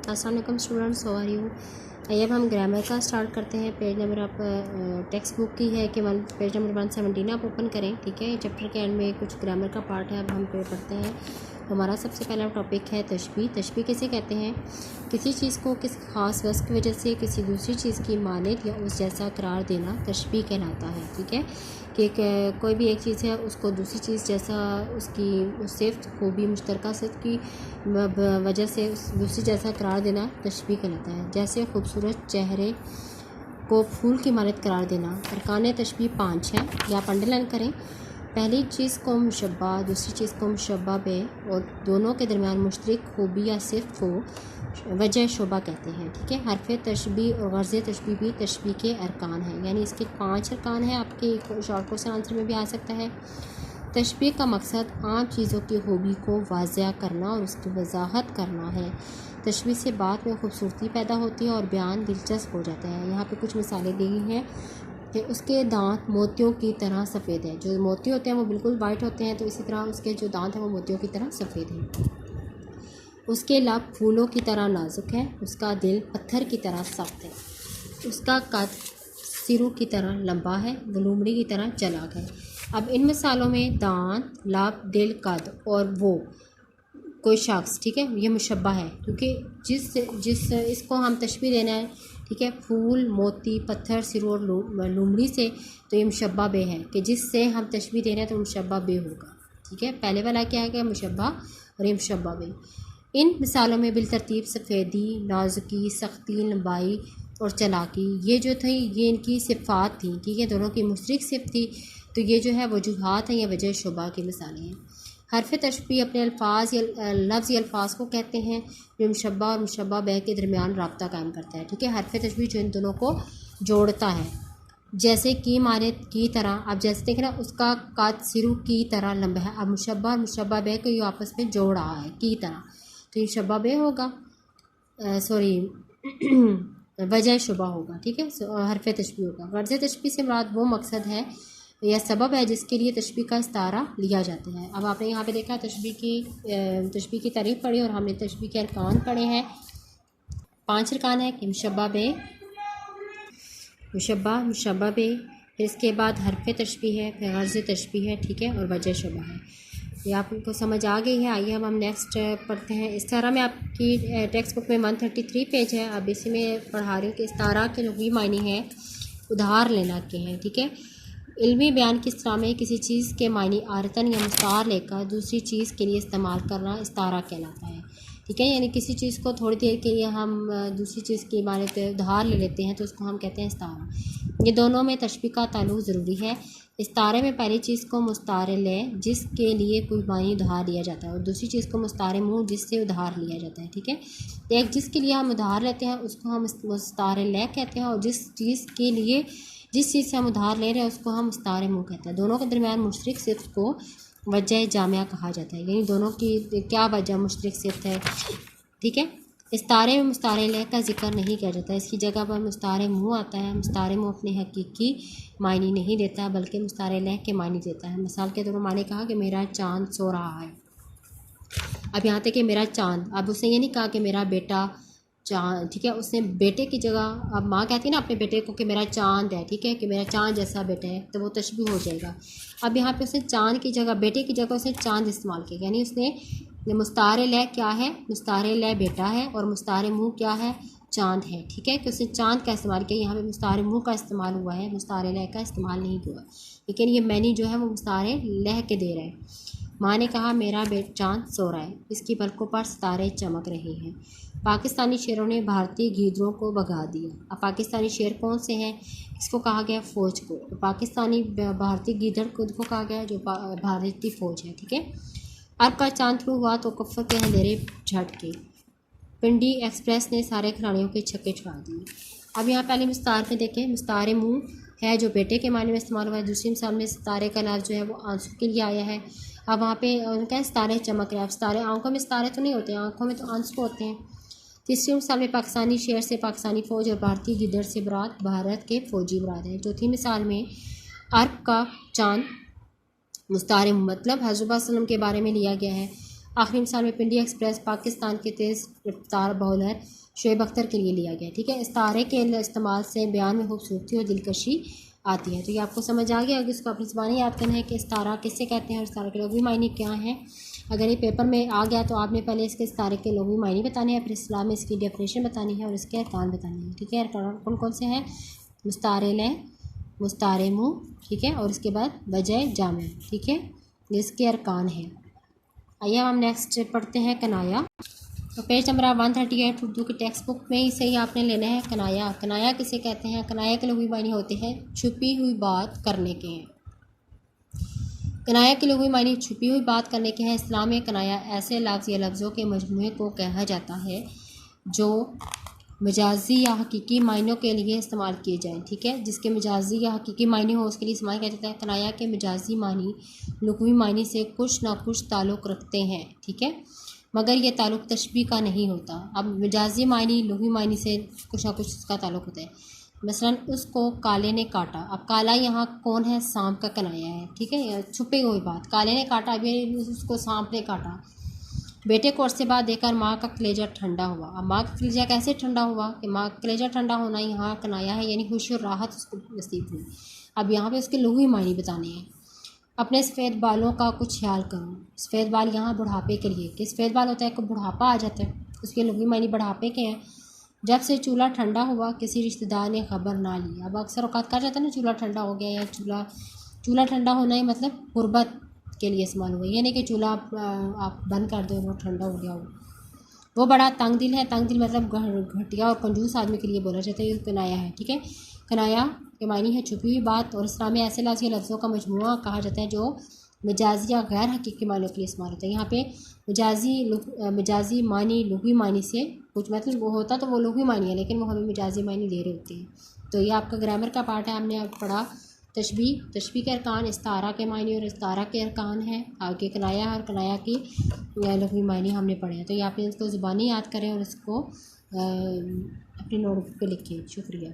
अस्सलाम वालेकुम students, how are you. अब हम ग्रामर का स्टार्ट करते हैं। पेज नंबर आप टेक्स्ट बुक की है कि पेज नंबर 117 आप ओपन करें। ठीक है, चैप्टर के एंड में कुछ ग्रामर का पार्ट है, अब हम पे पढ़ते हैं। हमारा सबसे पहला टॉपिक है तशबीह। तशबीह किसे कहते हैं? किसी चीज़ को किसी खास वस्फ की वजह से किसी दूसरी चीज़ की मानद या उस जैसा करार देना तशबीह कहलाता है। ठीक है, कि कोई भी एक चीज़ है उसको दूसरी चीज़ जैसा उसकी उस सिफ्त खूबी मुश्तरका सिफ्त की वजह से उस दूसरी जैसा करार देना तशबीह कहलाता है। जैसे खूबसूरत चेहरे को फूल की मानद करार देना। अरकान तशबीह 5 हैं, या आप अंडरलाइन करें। पहली चीज़ को मुशब्बा, दूसरी चीज़ को मुशब्बा बे, और दोनों के दरमियान मुश्तरक खूबी या सिफ्त को वजह शोबा कहते हैं। ठीक है, हरफ तशबीह और गर्ज़ तशबीह भी तशबीह के अरकान हैं, यानी इसके 5 अरकान हैं। आपके शॉर्ट क्वेश्चन आंसर में भी आ सकता है। तशबीह का मकसद आम चीज़ों की खूबी को वाज़ह करना और उसकी वजाहत करना है। तशबीह से बात में खूबसूरती पैदा होती है और बयान दिलचस्प हो जाता है। यहाँ पे कुछ मिसालें दी हैं कि उसके दांत मोतियों की तरह सफ़ेद है। जो मोती होते हैं वो बिल्कुल वाइट होते हैं, तो इसी तरह उसके जो दांत हैं वो मोतियों की तरह सफ़ेद हैं। उसके लब फूलों की तरह नाजुक है, उसका दिल पत्थर की तरह सख्त है, उसका कद सिरों की तरह लंबा है, वो लोमड़ी की तरह चलाक है। अब इन मिसालों में दांत, लब, दिल, कद और वो कोई शख्स, ठीक है, ये मुशब्बा है, क्योंकि जिस इसको हम तशबीह देना है, ठीक है, फूल, मोती, पत्थर, सिरों और लोमड़ी से, तो ये मुशब्बा बे है कि जिससे हम तशबीह देना है तो मुशब्बा बे होगा। ठीक है, पहले वाला क्या है कि मुशब्बा और ये मुशब्बा बे। इन मिसालों में बिलतरतीब सफ़ेदी, नाजुकी, सख्ती, लंबाई और चलाकी, ये जो थी ये इनकी सिफ़ात थी। ठीक है, दोनों की मुश्तरक सिफ़त थी, तो ये जो है वजूहात हैं या वजह शुबा की मिसालें हैं। हरफ तशबीह अपने अल्फाज या लफ्ज़ या अल्फाज को कहते हैं जो मुशब्बा और मुशब्बा बै के दरमियान रब्ता कायम करता है। ठीक है, हरफ तशबीह जो इन दोनों को जोड़ता है, जैसे की माने की तरह। अब जैसे देखें ना, उसका कद सिरू की तरह लंबा है। अब मुशब्बा और मुशब्बा बै को ये आपस में जोड़ रहा है की तरह, तो ये मुशब्बा बे होगा, सॉरी वजह शुबा होगा। ठीक है, हरफ तशबीह होगा। गर्ज़ तशबीह से मुराद वो मकसद है या सबब है जिसके लिए तशबीह का इस्तारा लिया जाता है। अब आपने यहाँ पे देखा तशबीह की तारीफ़ पढ़ी और हमने तशबीह के अरकान पढ़े हैं। 5 अरकान है कि मुशब्बा बे, मुशब्बा बे, फिर इसके बाद हरफ तशबीह है, फिर गर्ज़ तशबीह है, ठीक है, और वजह शुबा है। ये आपको समझ आ गई है। आइए अब हम नेक्स्ट पढ़ते हैं। इस्तारा में आपकी टेक्स्ट बुक में 133 पेज है। अब इसी में पढ़ा रही हूँ कि इस्तारा के लुग़वी मायने हैं उधार लेना के हैं। ठीक है, इल्मी बयान की इस्तारा में किसी चीज़ के मायने आरतन या मुस्तार लेकर दूसरी चीज़ के लिए इस्तेमाल करना इस्तारा कहलाता है। ठीक है, यानी किसी चीज़ को थोड़ी देर के लिए हम दूसरी चीज़ की मानद उधार ले लेते हैं तो उसको हम कहते हैं इस्तारा। ये दोनों में तशबीह का ताल्लुक़ ज़रूरी है। इस्तारे में पहली चीज़ को मुस्तारे ले जिसके लिए कोई मानी उधार लिया जाता है, और दूसरी चीज़ को मुस्तारे मुँह जिससे उधार लिया जाता है। ठीक है, एक जिसके लिए हम उधार लेते हैं उसको हम मुस्तारे ले कहते हैं, और जिस चीज़ से हम उधार ले रहे हैं उसको हम मुस्तारे मुँह कहते हैं। दोनों के दरमियान मुश्तरक सिफ्त को वजह जामिया कहा जाता है, यानी दोनों की क्या वजह मुश्तरक सिफ्त है। ठीक है, इस्तारे में मुस्तारे ले का जिक्र नहीं किया जाता, इसकी जगह पर मुस्तारे मुँह आता है। मुस्तारे मुँह अपने हकीकी मायने नहीं देता बल्कि मुस्तारे ले के मायने देता है। मिसाल के तौर पर माने कहा कि मेरा चाँद सो रहा है। अब यहाँ तक कि मेरा चाँद, अब उसने ये नहीं कहा कि मेरा बेटा चाँद। ठीक है, उसने बेटे की जगह, अब माँ कहती है ना अपने बेटे को कि मेरा चाँद है, ठीक है, कि मेरा चाँद जैसा बेटा है, तो वो तशबीह हो जाएगा। अब यहाँ पे उसने चाँद की जगह, बेटे की जगह उसने चाँद इस्तेमाल किया, यानी उसने मुस्तारे ले क्या है, मुस्तारे ले बेटा है, और मुस्तारे मुँह क्या है, चाँद है। ठीक है, कि उसने चाँद का इस्तेमाल किया। यहाँ पे मुस्तारे मुँह का इस्तेमाल हुआ है, मुस्तारे ले का इस्तेमाल नहीं हुआ, लेकिन ये मैनी जो है वो मुस्तारे लह के दे रहा है। माँ ने कहा मेरा चाँद सो रहा है, इसकी पलकों पर सितारे चमक रहे हैं। पाकिस्तानी शेरों ने भारतीय गीदड़ों को भगा दिया। अब पाकिस्तानी शेर कौन से हैं? इसको कहा गया फ़ौज को। तो पाकिस्तानी भारतीय गीदड़ को कहा गया जो भारतीय फ़ौज है। ठीक है, अर्ब का चांद शुरू हुआ तो कफ़र के अंधेरे झटके। पिंडी एक्सप्रेस ने सारे खिलाड़ियों के छक्के छुड़ा दिए। अब यहाँ पहले मुस्तार में देखें, मुस्तारे मुँह है जो बेटे के मायने में इस्तेमाल हुआ है। दूसरी मिसाल में सितारे का लफ्ज़ जो है वो आंसू के लिए आया है। अब वहाँ पे उनका सितारे चमक रहे हैं। अब सितारे आंखों में सितारे तो नहीं होते, आंखों में तो आंसू होते हैं। तीसरी मिसाल में पाकिस्तानी शेर से पाकिस्तानी फ़ौज और भारतीय गिदड़ से भारत के फ़ौजी मुराद है। चौथी मिसाल में अर्ब का चाँद मुस्तारे मतलब हज़रत सल्लम के बारे में लिया गया है। आखिरी मिसाल में पिंडी एक्सप्रेस पाकिस्तान के तेज़ रफ्तार बॉलर शोएब अख्तर के लिए लिया गया। ठीक है, इस्तारे के इस्तेमाल से बयान में खूबसूरती और दिलकशी आती है। तो ये आपको समझ आ गया। अगर इसको अपनी ज़बानी याद करना है कि इस्तारा किससे कहते हैं और इस्तारा के लुग़वी मायने क्या हैं। अगर ये पेपर में आ गया तो आपने पहले इसके इस्तारे के लुग़वी मायने बताने हैं, फिर इस्लाम में इसकी डेफिनेशन बतानी है और इसके अरकान बताने हैं। ठीक है, अरकान कौन कौन से हैं? मुस्तारे लय, मुस्तारे मुँह, ठीक है, और इसके बाद वजह जामे। ठीक है, इसके अरकान हैं। आइए हम नेक्स्ट पढ़ते हैं कनाया। तो पेज नंबर 138 उर्दू की टेक्स्ट बुक में इसे ही आपने लेना है। कनाया, कनाया किसे कहते हैं? कनाया के लुग़वी मायने होते हैं छुपी हुई बात करने के हैं। कनाया के लुग़वी मायने छुपी हुई बात करने के हैं। इस्लाम में कनाया ऐसे लफ्ज़ या लफ्ज़ों के मजमूए को कहा जाता है जो मजाजी या हकीकी मायनों के लिए इस्तेमाल किए जाएँ। ठीक है, जिसके मजाजी या हकीकी मायने हो उसके लिए इस्तेमाल किया जाता है। कनाया के मजाजी मानी लुग़वी मायने से कुछ ना कुछ ताल्लुक़ रखते हैं। ठीक है, मगर यह ताल्लुक़ तशबीह का नहीं होता। अब मजाजी मानी लुग़वी मायने से कुछ ना कुछ उसका ताल्लुक़ होता है। मसलन उसको काले ने काटा। अब काला यहाँ कौन है? सांप का कनाया है। ठीक है, छुपी हुई बात। काले ने काटा, अभी उसको सांप ने काटा। बेटे को अरसे बाद देखकर माँ का कलेजा ठंडा हुआ। अब माँ का कलेजा कैसे ठंडा हुआ? कि माँ का कलेजा ठंडा होना यहाँ कनाया है, यानी खुशी और राहत उसको नसीब हुई। अब यहाँ पे उसके लुग़वी मायने बताने हैं। अपने सफ़ेद बालों का कुछ ख्याल करो। सफ़ेद बाल यहाँ बुढ़ापे के लिए, कि सफ़ेद बाल होता है, को बुढ़ापा आ जाता है, उसके लुग़वी मायने बुढ़ापे के हैं। जब से चूल्हा ठंडा हुआ किसी रिश्तेदार ने खबर ना ली। अब अक्सर औकात कहा जाता है ना चूल्हा ठंडा हो गया, या चूल्हा ठंडा होना ही मतलब गुर्बत के लिए इस्तेमाल हुआ, यानी कि चूल्हा आप बंद कर दो वो ठंडा हो गया हो। वो बड़ा तंग दिल है। तंग दिल मतलब घटिया और कंजूस आदमी के लिए बोला जाता है। ये कनाया है। ठीक है, कनाया के मायने है छुपी हुई बात, और इस्लाम में ऐसे लफ्ज़ों का मजमूआ कहा जाता है जो मजाजी या गैर हकीकी मायनों के लिए इस्तेमाल होता है। यहाँ पे मजाजी मानी लुग़वी मानी से कुछ मतलब वो होता तो वो लुग़वी मानी है, लेकिन वो हमें मजाजी मानी दे रहे होते हैं। तो ये आपका ग्रामर का पार्ट है। हमने अब पढ़ा तशबीह के अरकान, इस्तारा के मायने और इस्तारा के अरकान हैं। आगे कनाया और कनाया की लुग़वी मायने हमने पढ़े हैं। तो ये आप इसको ज़ुबानी याद करें और इसको अपनी नोटबुक पे लिखें। शुक्रिया।